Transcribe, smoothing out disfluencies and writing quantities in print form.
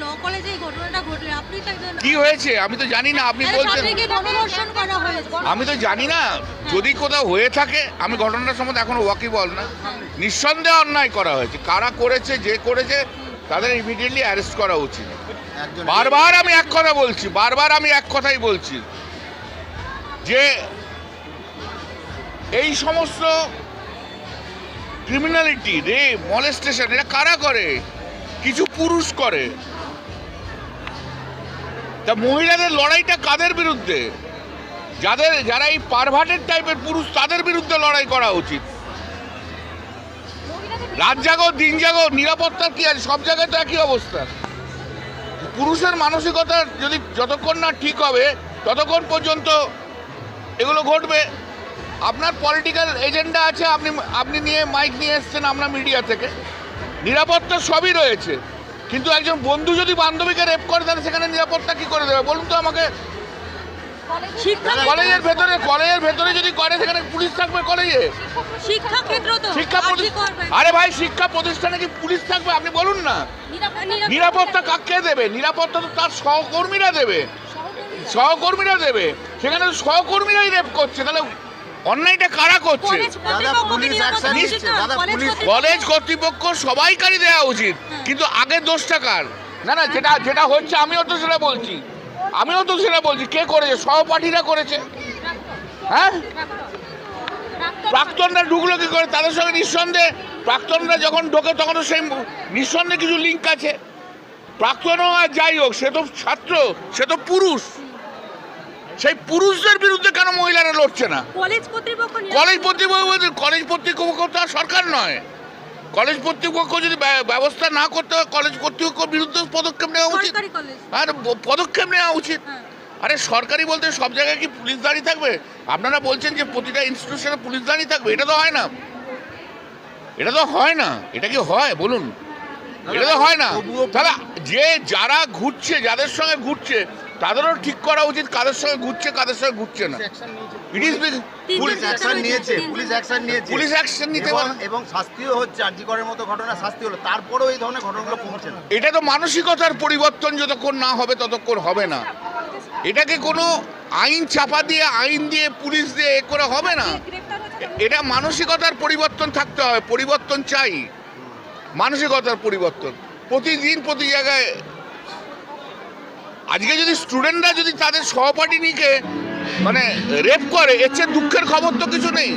ল কলেজে এই ঘটনাটা ঘটলে আপনি তো একজন কি হয়েছে আমি তো জানি না, আপনি বলছেন। ছাত্রীকে গণধর্ষণ করা হয়েছে। আমি তো জানি না, যদি কোথাও হয়ে থাকে আমি ঘটনার সম্বন্ধে এখনো ওয়াকিবল না। নিঃসন্দেহে অন্যায় করা হয়েছে, কারা করেছে, যে করেছে তাদের ইমিডিয়েটলি অ্যারেস্ট করা উচিত। বারবার আমি এক কথা বলছি, বারবার আমি এক কথাই বলছি যে এই সমস্ত ক্রিমিনালিটি, রেপ, মলেস্টেশন এটা কারা করে? কিছু পুরুষ করে। তা মহিলাদের লড়াইটা কাদের বিরুদ্ধে? যারা এই পারভার্টেড টাইপের পুরুষ, তাদের বিরুদ্ধে লড়াই করা উচিত। রাত জাগো দিন জাগো, নিরাপত্তার কি আছে? সব জায়গায় তো একই অবস্থা। পুরুষের মানসিকতা যদি যতক্ষণ না ঠিক হবে ততক্ষণ পর্যন্ত এগুলো ঘটবে। আপনার পলিটিক্যাল এজেন্ডা আছে, আপনি নিয়ে মাইক নিয়ে এসছেন আমরা মিডিয়া থেকে, নিরাপত্তা সবই রয়েছে, কিন্তু একজন বন্ধু যদি বান্ধবীকে রেপ করে তাহলে সেখানে নিরাপত্তা কি করে দেবে বলুন তো আমাকে? কলেজের ভেতরে যদি করে সেখানে পুলিশ থাকবে কলেজে? আরে ভাই, শিক্ষা প্রতিষ্ঠানে কি পুলিশ থাকবে? আপনি বলুন না। নিরাপত্তা কাকে দেবে? নিরাপত্তা তো তার সহকর্মীরা দেবে। সেখানে সহকর্মীরাই রেপ করছে, তাহলে অন্যায়টা কারা করছে? কলেজ কর্তৃপক্ষ সবাইকারই দেওয়া উচিত, কিন্তু আগের দোষটা কার? না যেটা হচ্ছে আমিও তো সেটা বলছি, কে করেছে? সহপাঠীরা করেছে। হ্যাঁ, প্রাক্তনরা ঢুকলো কি করে? তাদের সঙ্গে নিঃসন্দেহে প্রাক্তনরা যখন ঢোকে তখন তো সেই নিঃসন্দেহে কিছু লিঙ্ক আছে। প্রাক্তনও আর যাই হোক, সে তো ছাত্র, সে তো পুরুষ। সেই পুরুষদের বিরুদ্ধে কেন মহিলারা লড়ছে না? কলেজ কর্তৃপক্ষ তো আর সরকার নয়। কলেজ কর্তৃপক্ষ যদি ব্যবস্থা না করতে হয়, কলেজ কর্তৃপক্ষের বিরুদ্ধে পদক্ষেপ নেওয়া উচিত। আর পদক্ষেপ নেওয়া উচিত। আরে সরকারি বলতে সব জায়গায় কি পুলিশ দাঁড়িয়ে থাকবে? আপনারা বলছেন যে প্রতিটা ইনস্টিটিউশনে পুলিশ দাঁড়িয়ে থাকবে, এটা তো হয় না। এটা কি হয় বলুন? এটা তো হয় না। তাহলে যারা ঘুরছে, যাদের সঙ্গে ঘুরছে তাদেরও ঠিক করা উচিত কাদের সঙ্গে ঘুরছে, কাদের সঙ্গে ঘুরছে না। পুলিশ অ্যাকশন নিতে পারে এবং শাস্তিও হচ্ছে। আরজিকরের মতো ঘটনা শাস্তি হলো, তারপরেও এই ধরনের ঘটনাগুলো কমছে না। এটা তো মানসিকতার পরিবর্তন যতক্ষণ না হবে ততক্ষণ হবে না। এটাকে কোনো আইন চাপা দিয়ে, আইন দিয়ে, পুলিশ দিয়ে এ করে হবে না। এটা মানসিকতার পরিবর্তন থাকতে হবে। পরিবর্তন চাই, মানসিকতার পরিবর্তন প্রতিদিন প্রতি জায়গায়। আজকে যদি স্টুডেন্টরা যদি তাদের সহপাঠিনীকে রেপ করে, এর চেয়ে দুঃখের খবর তো কিছু নেই।